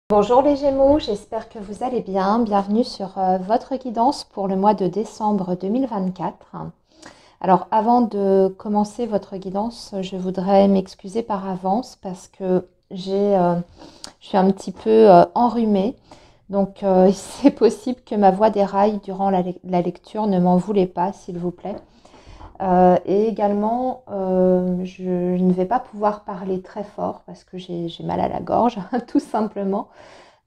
Bonjour les Gémeaux, j'espère que vous allez bien. Bienvenue sur votre guidance pour le mois de décembre 2024. Alors avant de commencer votre guidance, je voudrais m'excuser par avance parce que je suis un petit peu enrhumée. Donc c'est possible que ma voix déraille durant la lecture, ne m'en voulez pas s'il vous plaît. Et également, je ne vais pas pouvoir parler très fort parce que j'ai mal à la gorge, tout simplement.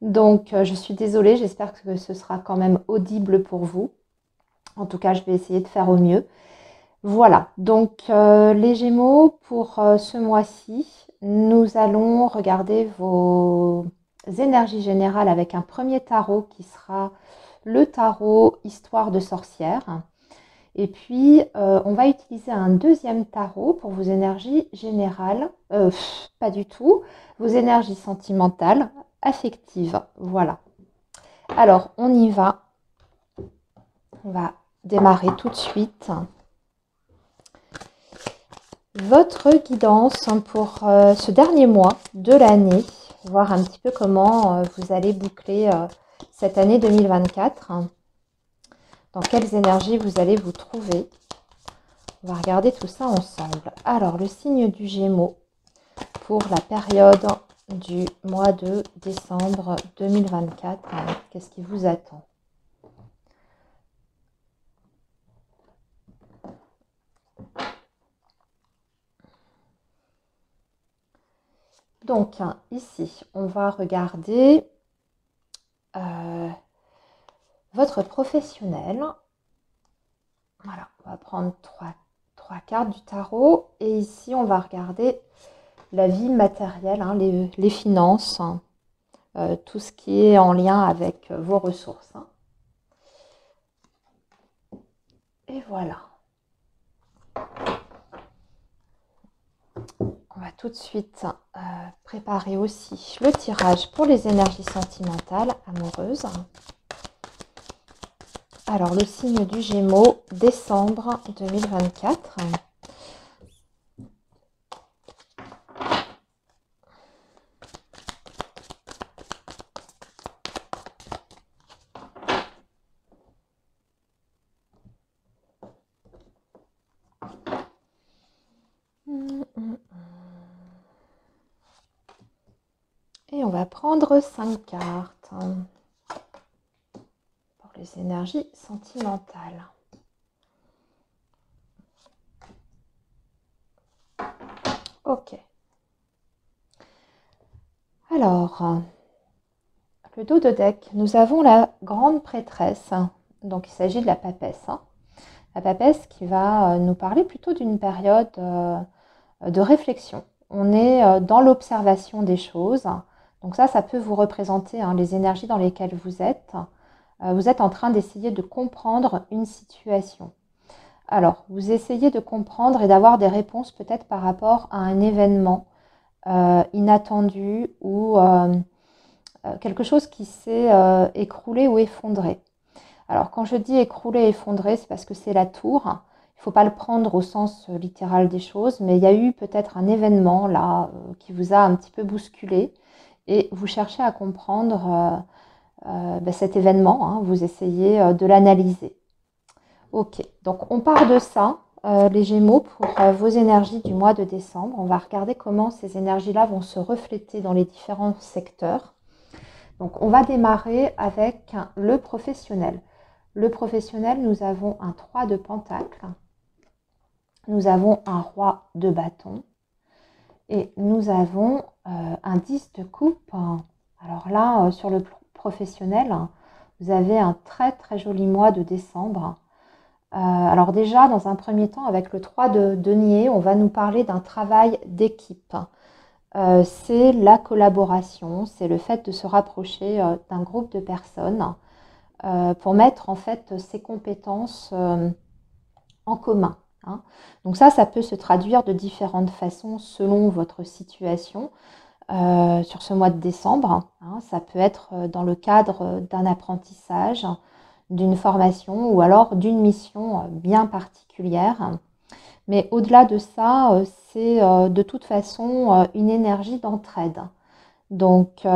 Donc, je suis désolée, j'espère que ce sera quand même audible pour vous. En tout cas, je vais essayer de faire au mieux. Voilà, donc les Gémeaux, pour ce mois-ci, nous allons regarder vos énergies générales avec un premier tarot qui sera le tarot Histoire de sorcière. Et puis, on va utiliser un deuxième tarot pour vos énergies générales, pas du tout, vos énergies sentimentales, affectives. Voilà. Alors, on y va. On va démarrer tout de suite. Votre guidance pour ce dernier mois de l'année, voir un petit peu comment vous allez boucler cette année 2024. Dans quelles énergies vous allez vous trouver. On va regarder tout ça ensemble. Alors, le signe du Gémeaux pour la période du mois de décembre 2024. Qu'est-ce qui vous attend? Donc, ici, on va regarder votre professionnel. Voilà, on va prendre trois cartes du tarot. Et ici, on va regarder la vie matérielle, hein, les finances, tout ce qui est en lien avec vos ressources. Hein. Et voilà. On va tout de suite préparer aussi le tirage pour les énergies sentimentales, amoureuses. Alors, le signe du Gémeaux, décembre 2024. Et on va prendre 5 cartes pour les énergies sentimentales. Ok. Alors, le dos de deck, nous avons la grande prêtresse. Donc, il s'agit de la papesse. Hein. La papesse qui va nous parler plutôt d'une période de réflexion. On est dans l'observation des choses. Donc ça peut vous représenter hein, les énergies dans lesquelles vous êtes. Vous êtes en train d'essayer de comprendre une situation. Alors, vous essayez de comprendre et d'avoir des réponses peut-être par rapport à un événement inattendu ou quelque chose qui s'est écroulé ou effondré. Alors, quand je dis écroulé, effondré, c'est parce que c'est la tour. Il ne faut pas le prendre au sens littéral des choses, mais il y a eu peut-être un événement là qui vous a un petit peu bousculé et vous cherchez à comprendre cet événement, hein, vous essayez de l'analyser. Ok, donc on part de ça, les Gémeaux, pour vos énergies du mois de décembre. On va regarder comment ces énergies-là vont se refléter dans les différents secteurs. Donc on va démarrer avec le professionnel. Le professionnel, nous avons un 3 de pentacles, nous avons un roi de bâton et nous avons un 10 de coupe. Alors là, sur le professionnel, vous avez un très très joli mois de décembre. Alors déjà, dans un premier temps, avec le 3 de denier, on va nous parler d'un travail d'équipe. C'est la collaboration, c'est le fait de se rapprocher d'un groupe de personnes pour mettre en fait ses compétences en commun. Hein. Donc ça peut se traduire de différentes façons selon votre situation sur ce mois de décembre. Hein. Ça peut être dans le cadre d'un apprentissage, d'une formation ou alors d'une mission bien particulière. Mais au-delà de ça, c'est de toute façon une énergie d'entraide. Donc,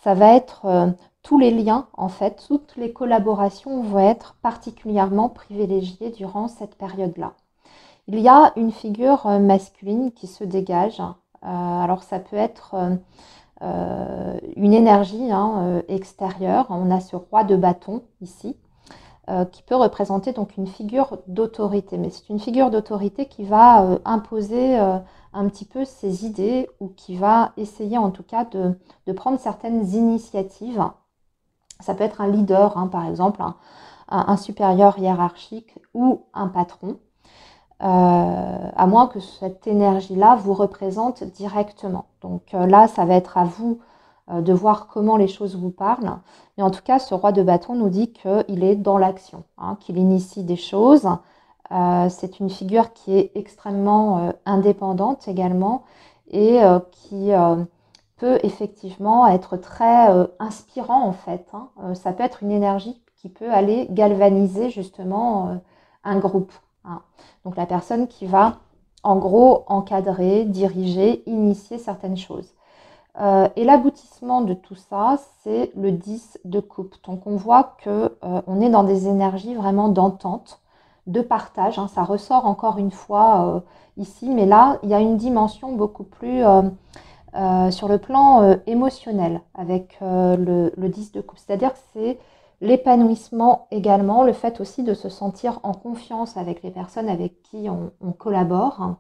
ça ça va être tous les liens, en fait, toutes les collaborations vont être particulièrement privilégiées durant cette période-là. Il y a une figure masculine qui se dégage. Alors ça peut être une énergie extérieure. On a ce roi de bâton ici, qui peut représenter donc une figure d'autorité. Mais c'est une figure d'autorité qui va imposer un petit peu ses idées ou qui va essayer en tout cas de prendre certaines initiatives. Ça peut être un leader, par exemple, un supérieur hiérarchique ou un patron. À moins que cette énergie-là vous représente directement. Donc là, ça va être à vous de voir comment les choses vous parlent. Mais en tout cas, ce roi de bâton nous dit qu'il est dans l'action, qu'il initie des choses. C'est une figure qui est extrêmement indépendante également et qui peut effectivement être très inspirant en fait. Ça peut être une énergie qui peut aller galvaniser justement un groupe. Donc la personne qui va en gros encadrer, diriger, initier certaines choses. Et l'aboutissement de tout ça, c'est le 10 de coupe. Donc on voit qu'on est dans des énergies vraiment d'entente, de partage. Ça ressort encore une fois ici, mais là, il y a une dimension beaucoup plus sur le plan émotionnel avec le 10 de coupe. C'est-à-dire que c'est l'épanouissement également, le fait aussi de se sentir en confiance avec les personnes avec qui on collabore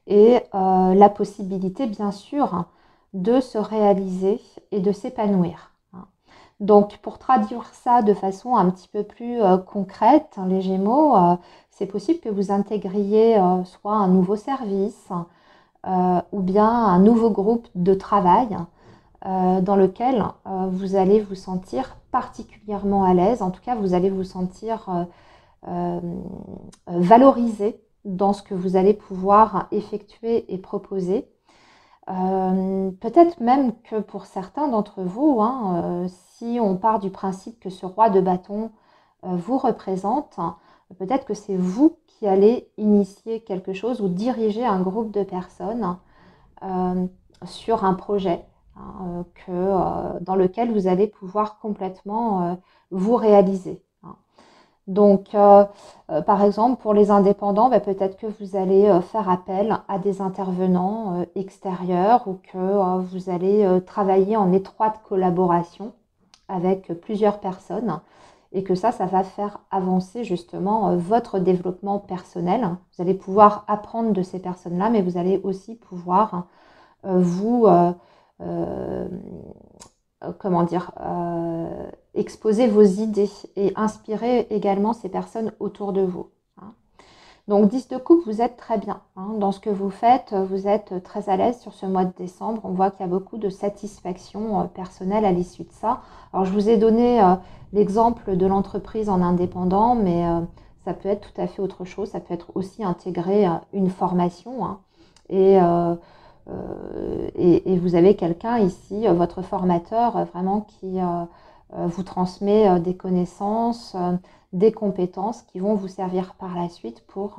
et la possibilité bien sûr de se réaliser et de s'épanouir. Donc pour traduire ça de façon un petit peu plus concrète, les Gémeaux, c'est possible que vous intégriez soit un nouveau service ou bien un nouveau groupe de travail dans lequel vous allez vous sentir particulièrement à l'aise. En tout cas, vous allez vous sentir valorisé dans ce que vous allez pouvoir effectuer et proposer. Peut-être même que pour certains d'entre vous, si on part du principe que ce roi de bâton vous représente, peut-être que c'est vous qui allez initier quelque chose ou diriger un groupe de personnes sur un projet dans lequel vous allez pouvoir complètement vous réaliser. Donc, par exemple, pour les indépendants, peut-être que vous allez faire appel à des intervenants extérieurs ou que vous allez travailler en étroite collaboration avec plusieurs personnes et que ça va faire avancer justement votre développement personnel. Vous allez pouvoir apprendre de ces personnes-là, mais vous allez aussi pouvoir vous exposer vos idées et inspirer également ces personnes autour de vous. Donc 10 de coupe, vous êtes très bien dans ce que vous faites, vous êtes très à l'aise sur ce mois de décembre. On voit qu'il y a beaucoup de satisfaction personnelle à l'issue de ça. Alors je vous ai donné l'exemple de l'entreprise en indépendant, mais ça peut être tout à fait autre chose. Ça peut être aussi intégrer une formation et vous avez quelqu'un ici, votre formateur, vraiment qui vous transmet des connaissances, des compétences qui vont vous servir par la suite pour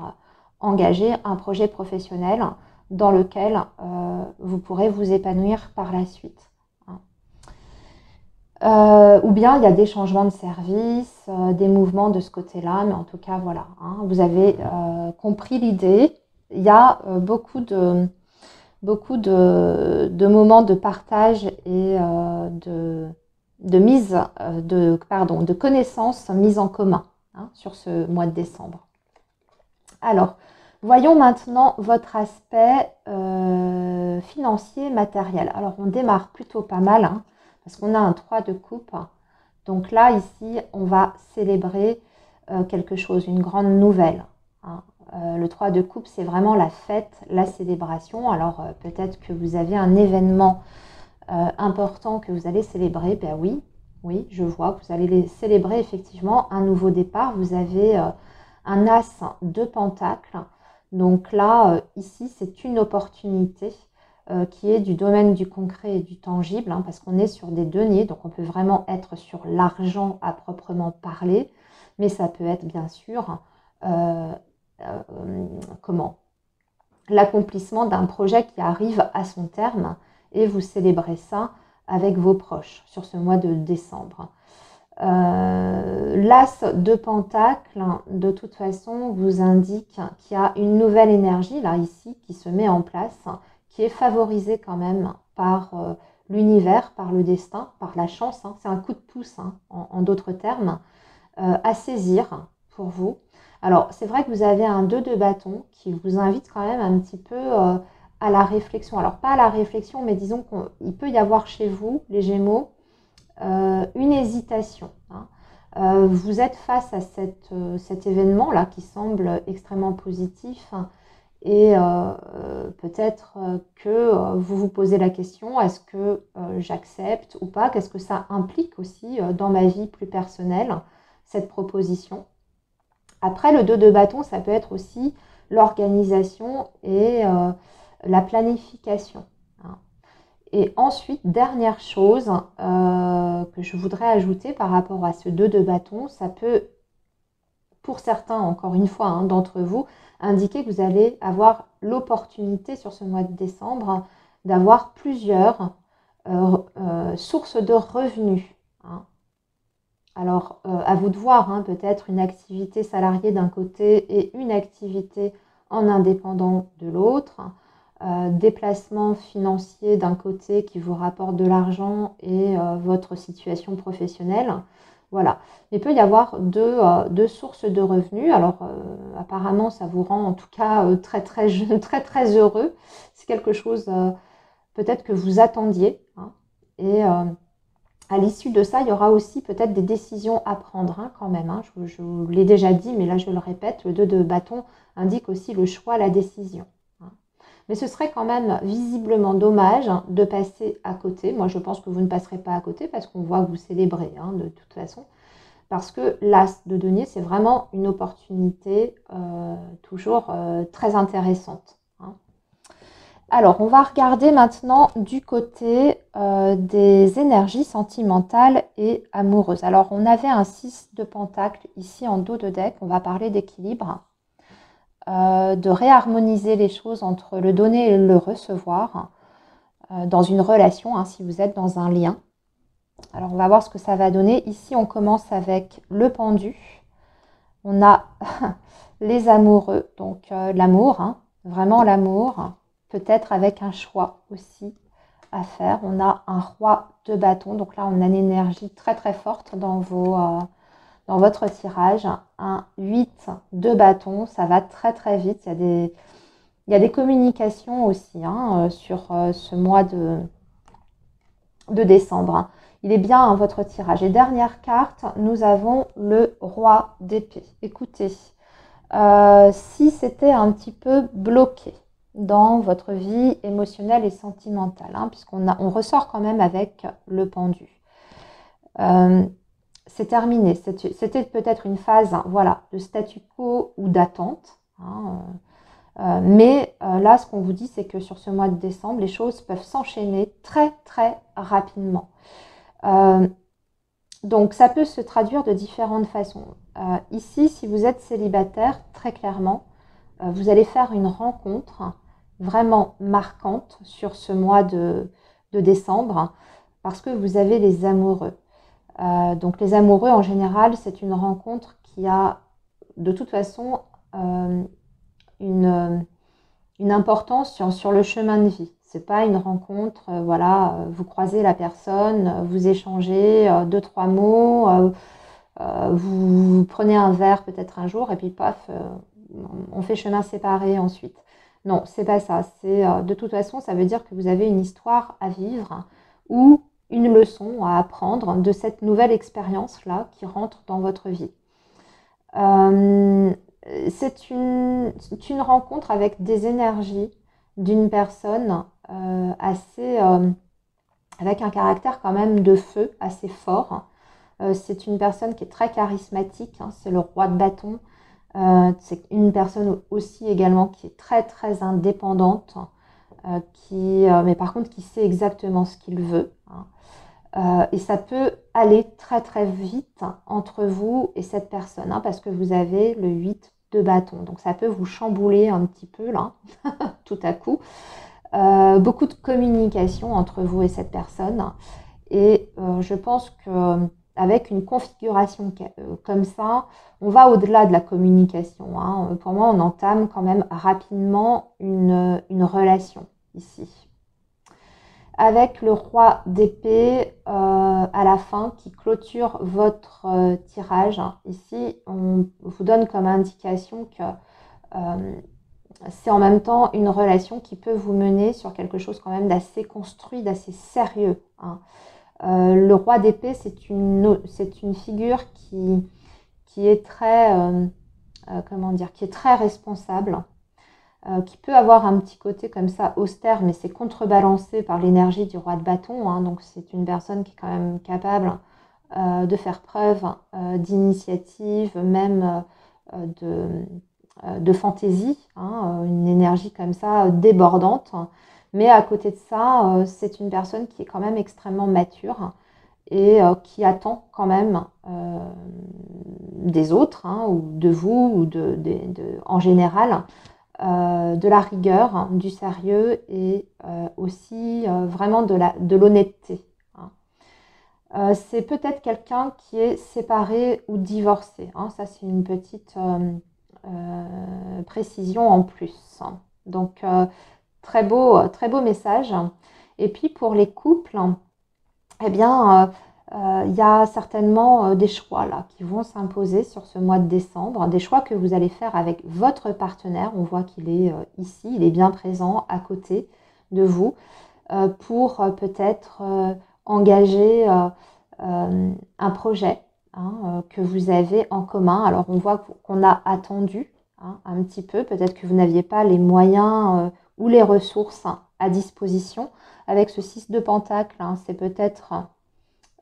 engager un projet professionnel dans lequel vous pourrez vous épanouir par la suite. Ou bien il y a des changements de service, des mouvements de ce côté-là, mais en tout cas voilà, vous avez compris l'idée. Il y a beaucoup de moments de partage et de connaissances mises en commun sur ce mois de décembre. Alors, voyons maintenant votre aspect financier, matériel. Alors, on démarre plutôt pas mal parce qu'on a un 3 de coupe. Donc là, ici, on va célébrer quelque chose, une grande nouvelle. Le 3 de coupe, c'est vraiment la fête, la célébration. Alors, peut-être que vous avez un événement important que vous allez célébrer. Ben oui, je vois que vous allez célébrer effectivement un nouveau départ. Vous avez un as de pentacle. Donc là, ici, c'est une opportunité qui est du domaine du concret et du tangible, parce qu'on est sur des deniers, donc on peut vraiment être sur l'argent à proprement parler, mais ça peut être bien sûr l'accomplissement d'un projet qui arrive à son terme et vous célébrez ça avec vos proches sur ce mois de décembre. L'As de Pentacle, de toute façon, vous indique qu'il y a une nouvelle énergie, là, ici, qui se met en place, qui est favorisée quand même par l'univers, par le destin, par la chance. C'est un coup de pouce, en d'autres termes, à saisir pour vous. Alors, c'est vrai que vous avez un 2 de bâton qui vous invite quand même un petit peu à la réflexion. Alors, pas à la réflexion, mais disons qu'il peut y avoir chez vous, les Gémeaux, une hésitation. Vous êtes face à cet événement-là qui semble extrêmement positif et peut-être que vous vous posez la question, est-ce que j'accepte ou pas? Qu'est-ce que ça implique aussi dans ma vie plus personnelle, cette proposition? Après, le 2 de bâton, ça peut être aussi l'organisation et la planification. Et ensuite, dernière chose que je voudrais ajouter par rapport à ce 2 de bâton, ça peut, pour certains, encore une fois, d'entre vous, indiquer que vous allez avoir l'opportunité sur ce mois de décembre d'avoir plusieurs sources de revenus. Alors, à vous de voir, peut-être une activité salariée d'un côté et une activité en indépendant de l'autre. Déplacement financier d'un côté qui vous rapporte de l'argent et votre situation professionnelle. Voilà. Il peut y avoir deux sources de revenus. Alors, apparemment, ça vous rend en tout cas très, très, très, très heureux. C'est quelque chose peut-être que vous attendiez. Et à l'issue de ça, il y aura aussi peut-être des décisions à prendre quand même. Je vous l'ai déjà dit, mais là, je le répète, le 2 de bâton indique aussi le choix, la décision. Mais ce serait quand même visiblement dommage de passer à côté. Moi, je pense que vous ne passerez pas à côté parce qu'on voit que vous célébrez de toute façon. Parce que l'As de denier, c'est vraiment une opportunité toujours très intéressante. Alors, on va regarder maintenant du côté des énergies sentimentales et amoureuses. Alors, on avait un 6 de pentacle ici en dos de deck. On va parler d'équilibre. De réharmoniser les choses entre le donner et le recevoir dans une relation, si vous êtes dans un lien. Alors, on va voir ce que ça va donner. Ici, on commence avec le pendu. On a les amoureux, donc l'amour, vraiment l'amour, peut-être avec un choix aussi à faire. On a un roi de bâton, donc là, on a une énergie très, très forte dans votre tirage. Un 8 de bâton, ça va très très vite. Il y a des communications aussi sur ce mois de décembre. Il est bien votre tirage. Et dernière carte, nous avons le roi d'épée. Écoutez, si c'était un petit peu bloqué dans votre vie émotionnelle et sentimentale, puisqu'on ressort quand même avec le pendu. C'est terminé. C'était peut-être une phase de statu quo ou d'attente. Mais là, ce qu'on vous dit, c'est que sur ce mois de décembre, les choses peuvent s'enchaîner très, très rapidement. Donc, ça peut se traduire de différentes façons. Ici, si vous êtes célibataire, très clairement, vous allez faire une rencontre vraiment marquante sur ce mois de décembre parce que vous avez les amoureux. Donc les amoureux, en général, c'est une rencontre qui a de toute façon une importance sur le chemin de vie. C'est pas une rencontre, vous croisez la personne, vous échangez 2-3 mots, vous prenez un verre peut-être un jour et puis paf, on fait chemin séparé ensuite. Non, c'est pas ça. C'est de toute façon, ça veut dire que vous avez une histoire à vivre ou une leçon à apprendre de cette nouvelle expérience-là qui rentre dans votre vie. C'est une rencontre avec des énergies d'une personne avec un caractère quand même de feu assez fort. C'est une personne qui est très charismatique, c'est le roi de bâton. C'est une personne aussi également qui est très très indépendante, mais par contre qui sait exactement ce qu'il veut. Et ça peut aller très très vite entre vous et cette personne, parce que vous avez le 8 de bâton. Donc ça peut vous chambouler un petit peu là, tout à coup. beaucoup de communication entre vous et cette personne. Et je pense qu'avec une configuration comme ça, on va au-delà de la communication, hein. Pour moi, on entame quand même rapidement une relation ici. Avec le roi d'épée à la fin qui clôture votre tirage. Ici, on vous donne comme indication que c'est en même temps une relation qui peut vous mener sur quelque chose quand même d'assez construit, d'assez sérieux, hein. Le roi d'épée, c'est une figure qui est très, comment dire, qui est très responsable, qui peut avoir un petit côté comme ça austère, mais c'est contrebalancé par l'énergie du roi de bâton, hein. Donc c'est une personne qui est quand même capable de faire preuve d'initiative, même de fantaisie, hein, une énergie comme ça débordante. Mais à côté de ça, c'est une personne qui est quand même extrêmement mature et qui attend quand même des autres, hein, ou de vous, ou en général, de la rigueur, hein, du sérieux et aussi vraiment de l'honnêteté, hein. C'est peut-être quelqu'un qui est séparé ou divorcé, hein. Ça, c'est une petite précision en plus, hein. Donc, très beau message. Et puis, pour les couples, eh bien, il y a certainement des choix là qui vont s'imposer sur ce mois de décembre, des choix que vous allez faire avec votre partenaire. On voit qu'il est ici, il est bien présent à côté de vous pour peut-être engager un projet, hein, que vous avez en commun. Alors on voit qu'on a attendu, hein, un petit peu, peut-être que vous n'aviez pas les moyens ou les ressources, hein, à disposition. Avec ce 6 de Pentacle, hein, c'est peut-être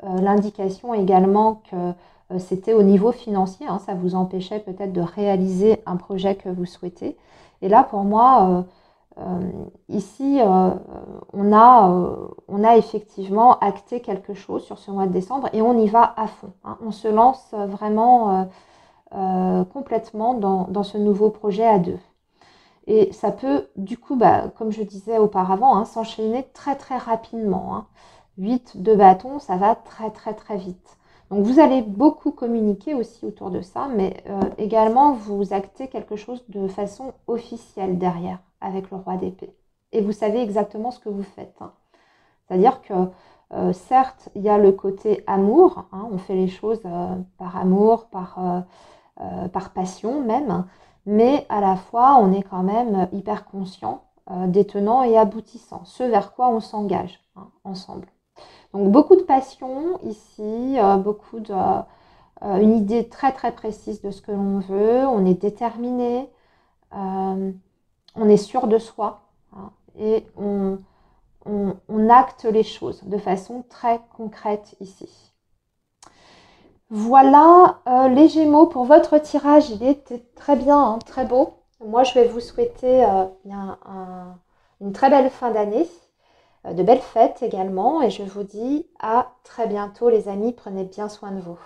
l'indication également que c'était au niveau financier, hein, ça vous empêchait peut-être de réaliser un projet que vous souhaitez. Et là, pour moi, ici, on a effectivement acté quelque chose sur ce mois de décembre et on y va à fond, hein. On se lance vraiment complètement dans ce nouveau projet à deux. Et ça peut, du coup, comme je disais auparavant, hein, s'enchaîner très très rapidement, hein. 8 de bâton, ça va très très très vite. Donc vous allez beaucoup communiquer aussi autour de ça, mais également vous actez quelque chose de façon officielle derrière avec le roi d'épée. Et vous savez exactement ce que vous faites, hein. C'est-à-dire que certes, il y a le côté amour, hein, on fait les choses par amour, par passion même, mais à la fois, on est quand même hyper conscient des tenants et aboutissants, ce vers quoi on s'engage, hein, ensemble. Donc beaucoup de passion ici, une idée très très précise de ce que l'on veut, on est déterminé, on est sûr de soi, hein, et on acte les choses de façon très concrète ici. Voilà les Gémeaux pour votre tirage, il était très bien, hein, très beau. Moi je vais vous souhaiter une très belle fin d'année, de belles fêtes également, et je vous dis à très bientôt les amis, prenez bien soin de vous.